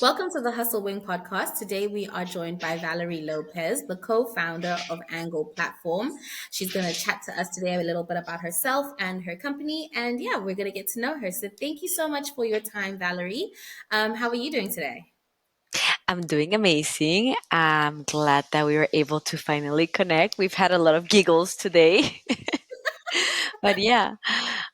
Welcome to the Hustle Wing podcast. Today we are joined by Valerie Lopez, the co-founder of Angle Platform. She's going to chat to us today a little bit about herself and her company. And yeah, we're going to get to know her. So thank you so much for your time, Valerie. How are you doing today? I'm doing amazing. I'm glad that we were able to finally connect. We've had a lot of giggles today. But yeah,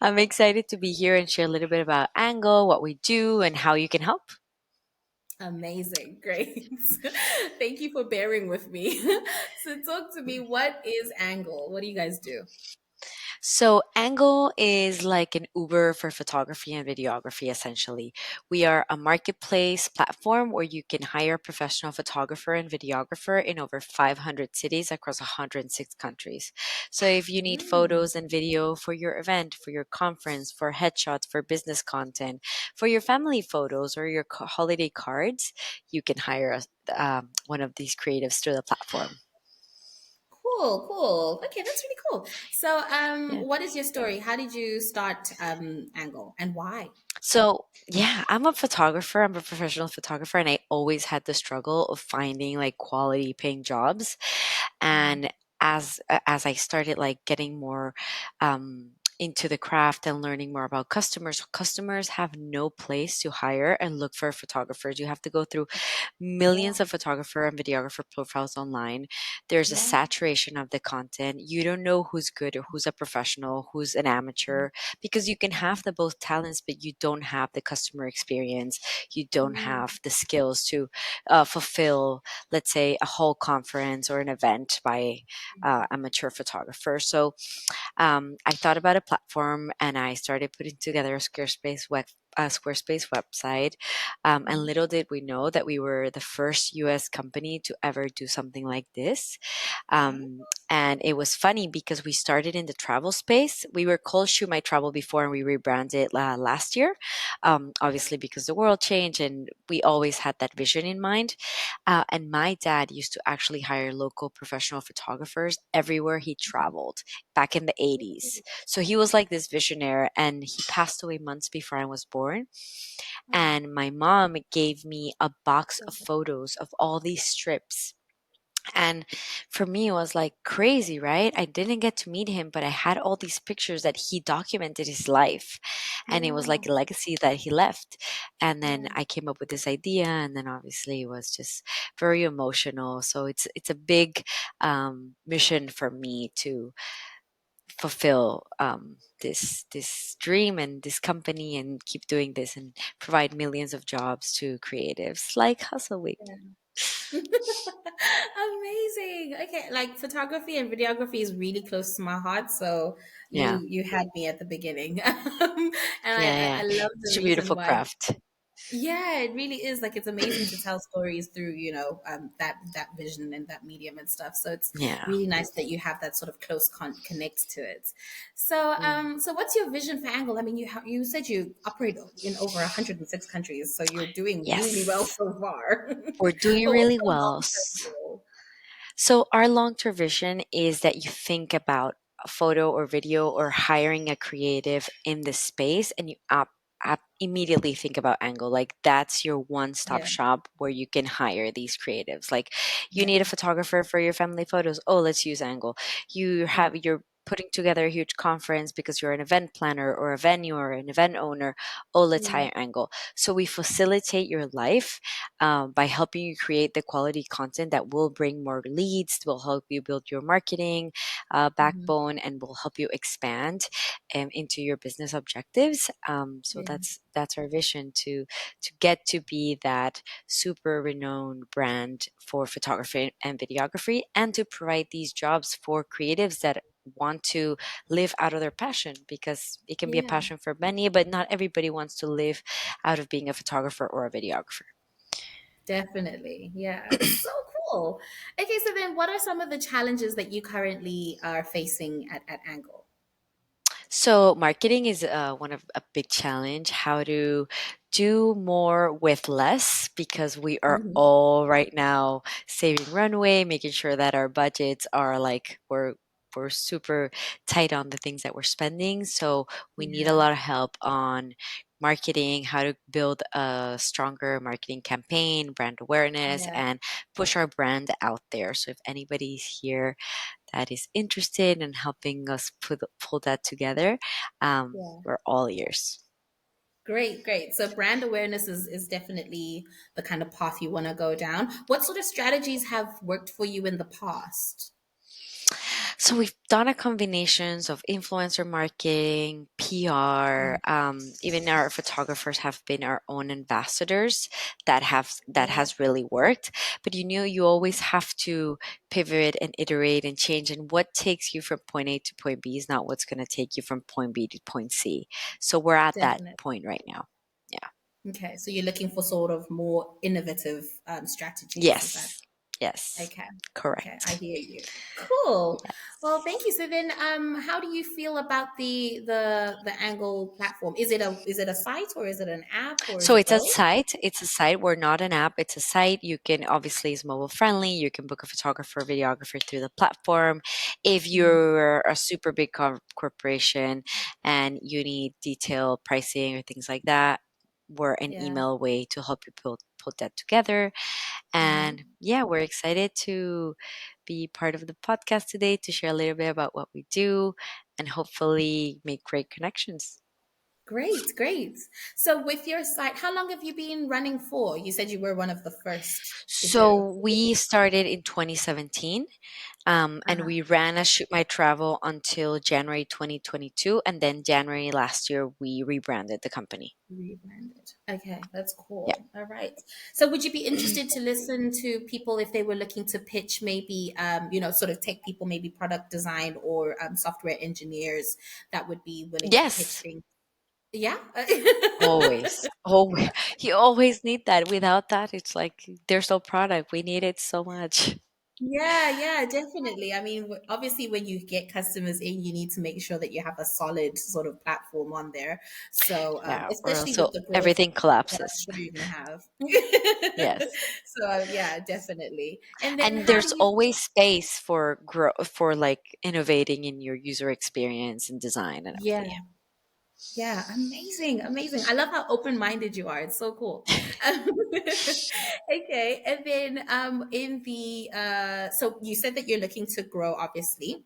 I'm excited to be here and share a little bit about Angle, what we do, and how you can help. Amazing. Great. Thank you for bearing with me. So talk to me. What is Angle? What do you guys do? So, Angle is like an Uber for photography and videography, essentially. We are a marketplace platform where you can hire a professional photographer and videographer in over 500 cities across 106 countries. So, if you need Mm, photos and video for your event, for your conference, for headshots, for business content, for your family photos or your holiday cards, you can hire one of these creatives through the platform. cool, cool. Okay, that's really cool. So, Yeah. what is your story? How did you start Angle and why? So, yeah, I'm a photographer. I'm a professional photographer, and I always had the struggle of finding like quality paying jobs. And as I started like getting more into the craft and learning more about customers have no place to hire and look for photographers. You have to go through Yeah, millions of photographer and videographer profiles online. There's a yeah. saturation of the content. You don't know who's good or who's a professional, who's an amateur, because you can have the both talents, but you don't have the customer experience. You don't Mm, have the skills to fulfill, let's say, a whole conference or an event by amateur photographer. So I thought about a platform and I started putting together a Squarespace website. And mm, little did we know that we were the first US company to ever do something like this. And it was funny because we started in the travel space. We were called Shoot My Travel before and we rebranded last year, obviously because the world changed and we always had that vision in mind. And my dad used to actually hire local professional photographers everywhere he traveled back in the 80s. So he was like this visionary and he passed away months before I was born. And my mom gave me a box of photos of all these strips. And for me, it was like crazy, right? I didn't get to meet him, but I had all these pictures that he documented his life. And it was yeah, like a legacy that he left. And then yeah, I came up with this idea, and then obviously it was just very emotional. So it's a big mission for me to fulfill this dream and this company and keep doing this and provide millions of jobs to creatives like Hustle Week. yeah. Amazing. Okay, like photography and videography is really close to my heart. So Yeah, you had me at the beginning, and yeah, I yeah. love the Such a reason beautiful why. craft. Yeah, it really is. Like it's amazing to tell stories through, that vision and that medium and stuff. So it's Yeah. really nice that you have that sort of close connect to it. So, Mm. so what's your vision for Angle? I mean, you said you operate in over 106 countries, so you're doing really well Yes. so far. We're doing But what's really the well. long-term goal? So our long-term vision is that you think about a photo or video or hiring a creative in this space and you immediately think about Angle. Like that's your one-stop Yeah, shop where you can hire these creatives. Like you need a yeah, photographer for your family photos. Oh, let's use Angle. yeah, You're putting together a huge conference because you're an event planner or a venue or an event owner. Oh, let's yeah. hire Angle. So we facilitate your life by helping you create the quality content that will bring more leads, will help you build your marketing Mhm. backbone, and will help you expand into your business objectives. So Yeah, that's our vision to get to be that super renowned brand for photography and videography, and to provide these jobs for creatives that want to live out of their passion because it can be a yeah. passion for many, but not everybody wants to live out of being a photographer or a videographer. Definitely. Yeah. So cool. Okay, so then what are some of the challenges that you currently are facing at Angle? So marketing is one of a big challenge. How to do more with less because we are Mhm. all right now saving runway, making sure that our budgets are like we're we're super tight on the things that we're spending. So we need a Yeah. lot of help on marketing, how to build a stronger marketing campaign, brand awareness, Yeah. and push our brand out there. So if anybody's here that is interested in helping us pull that together, Yeah. we're all ears. Great, great. So brand awareness is definitely the kind of path you want to go down. What sort of strategies have worked for you in the past? So we've done a combinations of influencer marketing, PR. Mm. Even our photographers have been our own ambassadors. That Yeah, has really worked. But you know, you always have to pivot and iterate and change. And what takes you from point A to point B is not what's going to take you from point B to point C. So we're at that definitely. point right now. Yeah. Okay, so you're looking for sort of more innovative strategies. Is that Yes. Yes. okay? Okay, I Correct. hear you. Cool. Well, Yes. thank you. So then, how do you feel about the Angle platform? Is it a site or is it an app or is So it it's a both? site. It's a site. We're not an app. It's a site. You can obviously it's mobile friendly. You can book a photographer, videographer through the platform. If Mm, you're a super big corporation and you need detailed pricing or things like that, we're an yeah. email way to help you put that together. And Hmm. yeah, we're excited to be part of the podcast today to share a little bit about what we do and hopefully make great connections. Great, great. So with your site, how long have you been running for? You said you were one of the first to do. So we started in 2017, and Uh-huh. we ran a Shoot My Travel until January 2022, and then January last year we rebranded the company. Rebranded. Okay, that's Yeah. cool. All right. So would you be interested to listen to people if they were looking to pitch maybe sort of tech people, maybe product design or software engineers that would be willing to pitch Yes, things? Yeah. always. Always. You always need that. Without that, it's like there's no product. We need it so much. Yeah, yeah, definitely. I mean, obviously, when you get customers in, you need to make sure that you have a solid sort of platform on there. So, Yeah, or else especially so with the growth everything that I'm collapses. sure you're going to have. Yes. So, yeah, definitely. And then, And how do there's you? always space for for like innovating in your user experience and design and Yeah, everything. yeah, amazing, amazing. I love how open-minded you are. It's so cool. Um, okay, and then in the so you said that you're looking to grow, obviously.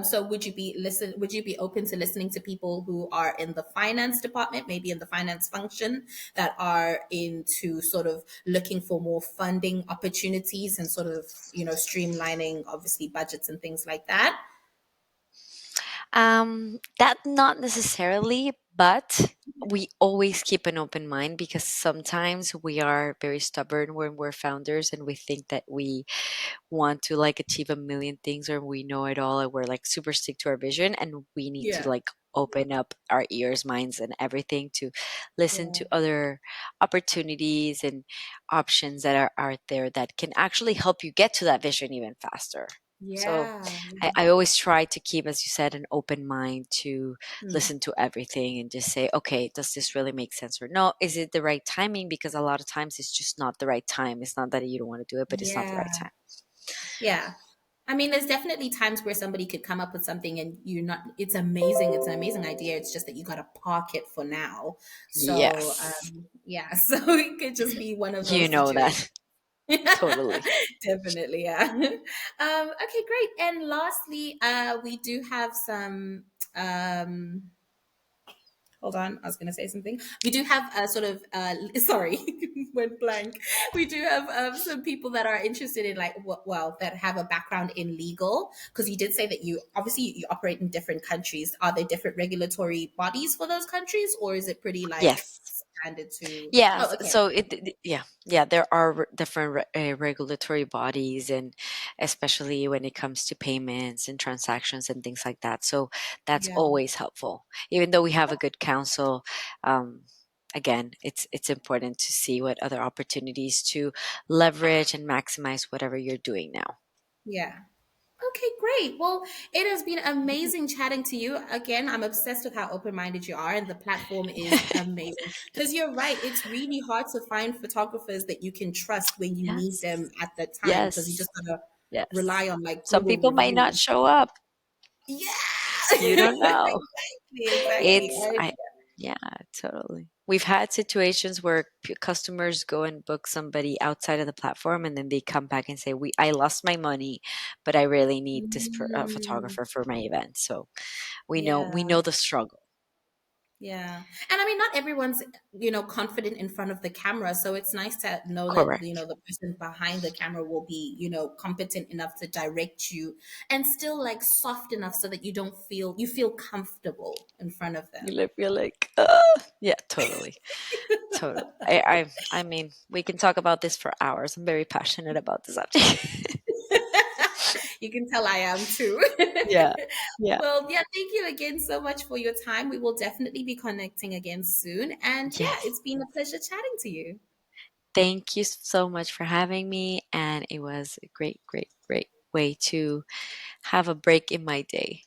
So would you be open to listening to people who are in the finance department, maybe in the finance function, that are into sort of looking for more funding opportunities and sort of, streamlining obviously budgets and things like that? That not necessarily, but we always keep an open mind because sometimes we are very stubborn when we're founders and we think that we want to like achieve a million things or we know it all and we're like super stick to our vision and we need to Yeah. like open up our ears, minds and everything to listen Yeah. to other opportunities and options that are out there that can actually help you get to that vision even faster. So Yeah. I always try to keep, as you said, an open mind to Mm. listen to everything and just say, okay, does this really make sense or no? Is it the right timing? Because a lot of times it's just not the right time. It's not that you don't want to do it, but it's not the right Yeah. time. Yeah. I mean, there's definitely times where somebody could come up with something and you're not, it's amazing. It's an amazing idea. It's just that you got to park it for now. So, Yes, yeah. So it could just be one of you those know situations. that. Totally. Definitely, yeah. Okay, great. And lastly, we do have some. Hold on, I was going to say something. We do have a sort of. Sorry, went blank. We do have some people that are interested in like, well, that have a background in legal. Because you did say that you obviously you operate in different countries. Are there different regulatory bodies for those countries, or is it pretty like Yes. standard to? Oh, Yes, okay. so yeah, there are different regulatory bodies, and especially when it comes to payments and transactions and things like that. So that's Yeah. always helpful. Even though we have a good counsel, um, again, it's important to see what other opportunities to leverage and maximize whatever you're doing now. Yeah. Okay, great. Well, it has been amazing chatting to you. Again, I'm obsessed with how open-minded you are, and the platform is amazing. Because you're right, it's really hard to find photographers that you can trust when you need Yes, them at that time, because you yes, just gotta yes. rely on like Some Google people might not reviews. show up. Yeah. You don't know. Exactly. It's I Yeah, totally. We've had situations where customers go and book somebody outside of the platform, and then they come back and say, "We I lost my money, but I really need this Mm, photographer for my event." So we yeah. know the struggle. Yeah. And I mean, not everyone's, confident in front of the camera. So it's nice to know that, Correct. the person behind the camera will be, competent enough to direct you and still like soft enough so that you feel comfortable in front of You them. live, you're like, yeah, totally, totally. I mean, we can talk about this for hours. I'm very passionate about the subject. You can tell I am too. Yeah, yeah, Well, yeah, thank you again so much for your time. We will definitely be connecting again soon. And yeah, yes. it's been a pleasure chatting to you. Thank you so much for having me, and it was a great, great, great way to have a break in my day.